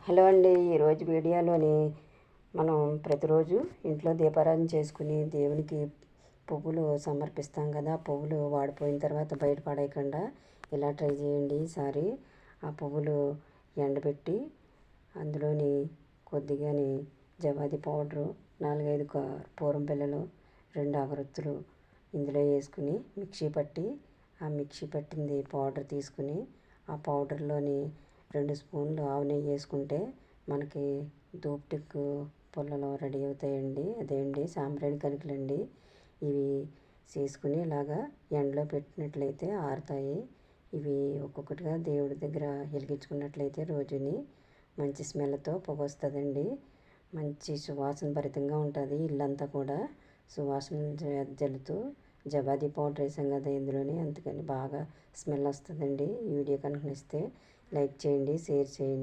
Hello అండి. ఈరోజు వీడియోలోని మనం ప్రతిరోజు ఇంట్లో దీపారాధన చేసుకుని దేవునికి పువ్వులు సమర్పిస్తాం కదా. పువ్వులు వాడిపోయిన తర్వాత బయట పడేయకుండా ఇలా ట్రై చేయండి. ఈసారి ఆ పువ్వులు ఎండబెట్టి అందులోని కొద్దిగాని జవాది పౌడరు, 4-5 పూరం పిల్లలు, 2 అగరొత్తులు ఇందులో వేసుకుని మిక్సీ పట్టి ఆ మిక్సీ పట్టింది పౌడర్ తీసుకుని ఆ పౌడర్లోని 2 స్పూన్లు ఆవు నెయ్యి వేసుకుంటే మనకి ధూప్ టిక్ పుల్లలో రెడీ అవుతాయండి. అదేండి సాంబ్రాణి కణికలండి. ఇవి చేసుకుని ఇలాగా ఎండలో పెట్టినట్లయితే ఆరుతాయి. ఇవి ఒక్కొక్కటిగా దేవుడి దగ్గర వెలిగించుకున్నట్లయితే రోజుని మంచి స్మెల్తో పొగ వస్తుందండి. మంచి సువాసన భరితంగా ఉంటుంది. ఇల్లంతా కూడా సువాసన జల్లుతూ జవాది పౌడర్ వేసాం కదా ఇందులోని, అందుకని బాగా స్మెల్ వస్తుందండి. ఈ వీడియో కనుక నచ్చితే లైక్ చేయండి, షేర్ చేయండి.